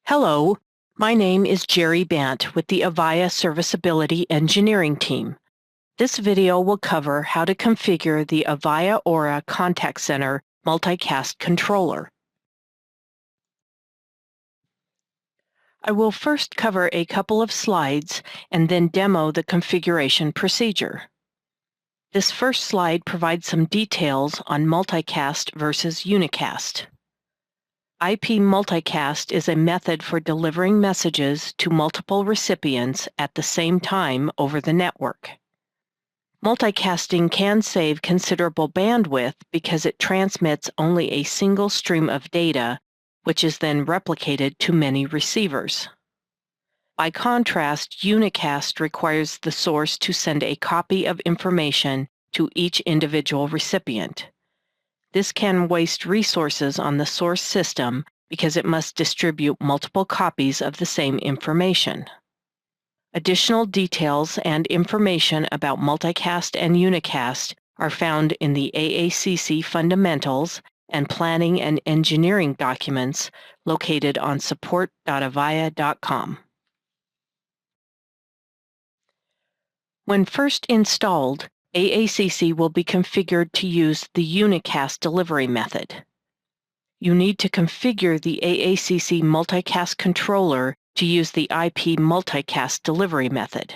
Hello, my name is Jerri Bandt with the Avaya Serviceability Engineering team. This video will cover how to configure the Avaya Aura Contact Center Multicast Controller. I will first cover a couple of slides and then demo the configuration procedure. This first slide provides some details on multicast versus unicast. IP multicast is a method for delivering messages to multiple recipients at the same time over the network. Multicasting can save considerable bandwidth because it transmits only a single stream of data, which is then replicated to many receivers. By contrast, unicast requires the source to send a copy of information to each individual recipient. This can waste resources on the source system because it must distribute multiple copies of the same information. Additional details and information about multicast and unicast are found in the AACC Fundamentals and Planning and Engineering documents located on support.avaya.com. When first installed, AACC will be configured to use the unicast delivery method. You need to configure the AACC Multicast Controller to use the IP Multicast delivery method.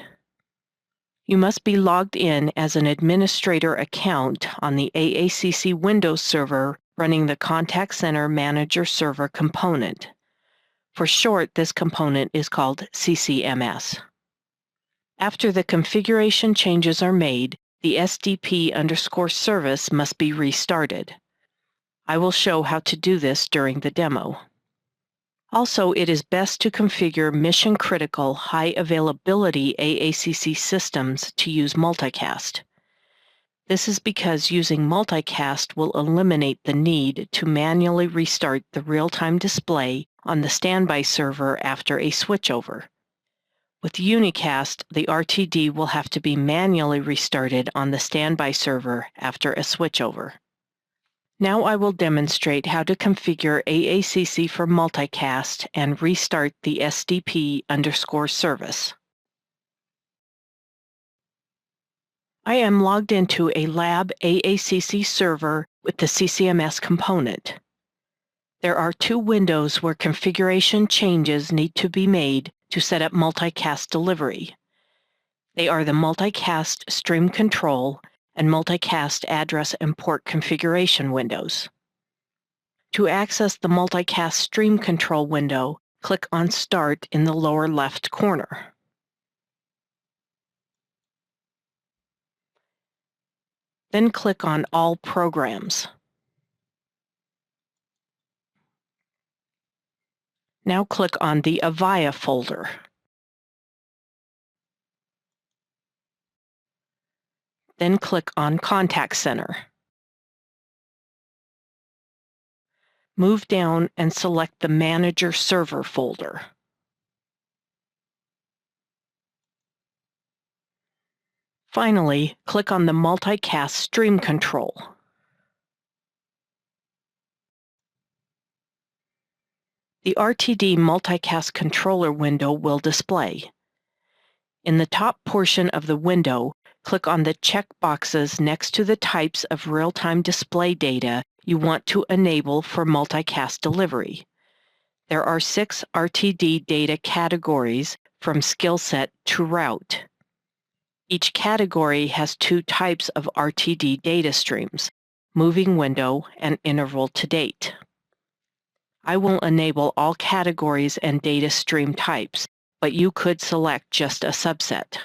You must be logged in as an administrator account on the AACC Windows server running the Contact Center Manager Server component. For short, this component is called CCMS. After the configuration changes are made, the SDP_service must be restarted. I will show how to do this during the demo. Also, it is best to configure mission-critical, high-availability AACC systems to use multicast. This is because using multicast will eliminate the need to manually restart the real-time display on the standby server after a switchover. With unicast, the RTD will have to be manually restarted on the standby server after a switchover. Now I will demonstrate how to configure AACC for multicast and restart the SDP_service. I am logged into a lab AACC server with the CCMS component. There are two windows where configuration changes need to be made to set up multicast delivery. They are the multicast stream control and multicast address and port configuration windows. To access the multicast stream control window, click on Start in the lower left corner. Then click on All Programs. Now click on the Avaya folder. Then click on Contact Center. Move down and select the Manager Server folder. Finally, click on the Multicast Stream Control. The RTD Multicast Controller window will display. In the top portion of the window, click on the check boxes next to the types of real-time display data you want to enable for multicast delivery. There are 6 RTD data categories from skill set to route. Each category has 2 types of RTD data streams, moving window and interval to date. I will enable all categories and data stream types, but you could select just a subset.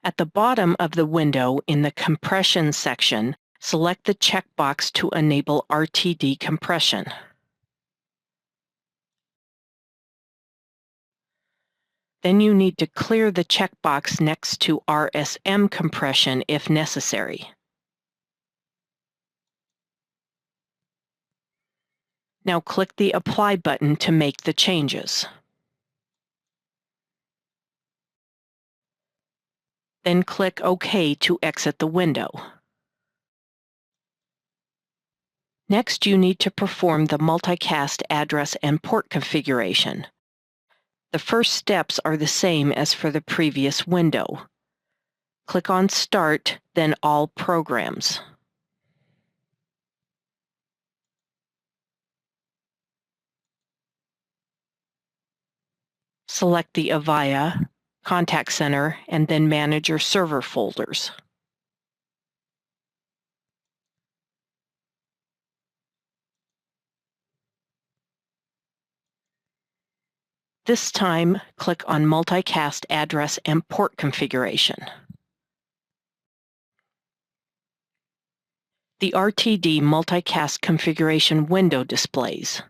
At the bottom of the window in the Compression section, select the checkbox to enable RTD compression. Then you need to clear the checkbox next to RSM compression if necessary. Now click the Apply button to make the changes. Then click OK to exit the window. Next, you need to perform the multicast address and port configuration. The first steps are the same as for the previous window. Click on Start, then All Programs. Select the Avaya Contact Center and then manage your server folders. This time, click on Multicast Address and Port Configuration. The RTD Multicast Configuration window displays.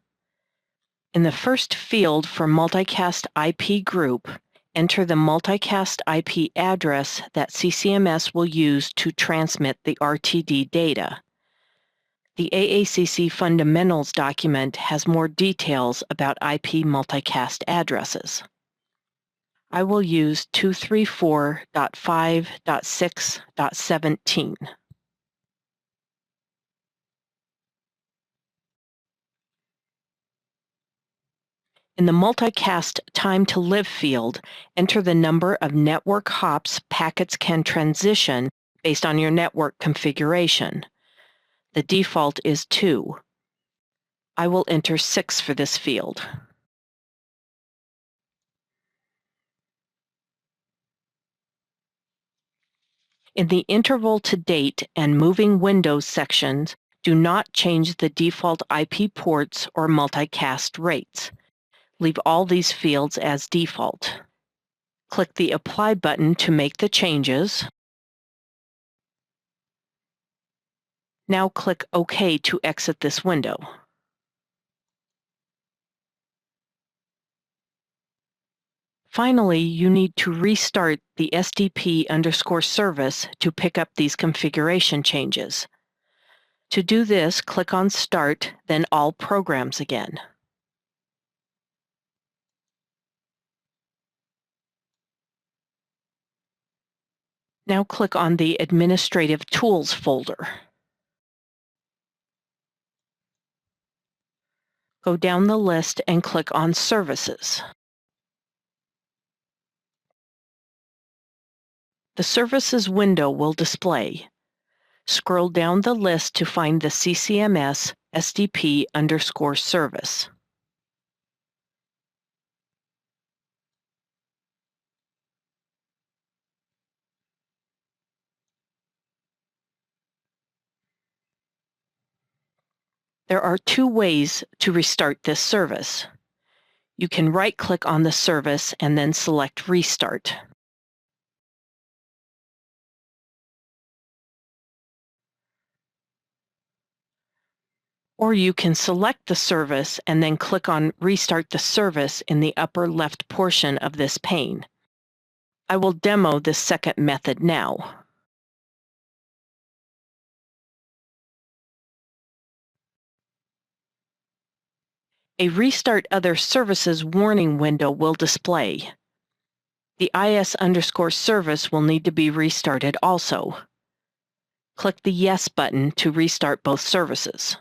In the first field for Multicast IP Group, enter the multicast IP address that CCMS will use to transmit the RTD data. The AACC Fundamentals document has more details about IP multicast addresses. I will use 234.5.6.17. In the Multicast Time to Live field, enter the number of network hops packets can transition based on your network configuration. The default is 2. I will enter 6 for this field. In the Interval to Date and Moving Windows sections, do not change the default IP ports or multicast rates. Leave all these fields as default. Click the Apply button to make the changes. Now click OK to exit this window. Finally, you need to restart the SDP_service to pick up these configuration changes. To do this, click on Start, then All Programs again. Now click on the Administrative Tools folder. Go down the list and click on Services. The Services window will display. Scroll down the list to find the CCMS SDP_service. There are 2 ways to restart this service. You can right-click on the service and then select Restart. Or you can select the service and then click on Restart the Service in the upper left portion of this pane. I will demo this second method now. A Restart Other Services warning window will display. The IS_service will need to be restarted also. Click the Yes button to restart both services.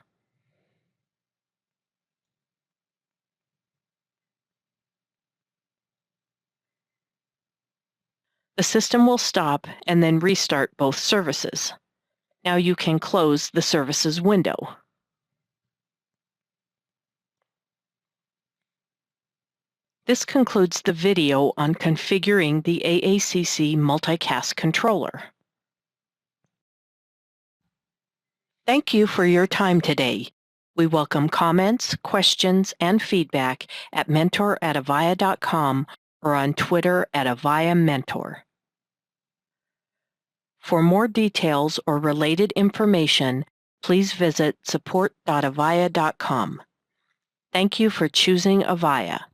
The system will stop and then restart both services. Now you can close the Services window. This concludes the video on configuring the AACC Multicast Controller. Thank you for your time today. We welcome comments, questions, and feedback at mentor@avaya.com or on Twitter @AvayaMentor. For more details or related information, please visit support.avaya.com. Thank you for choosing Avaya.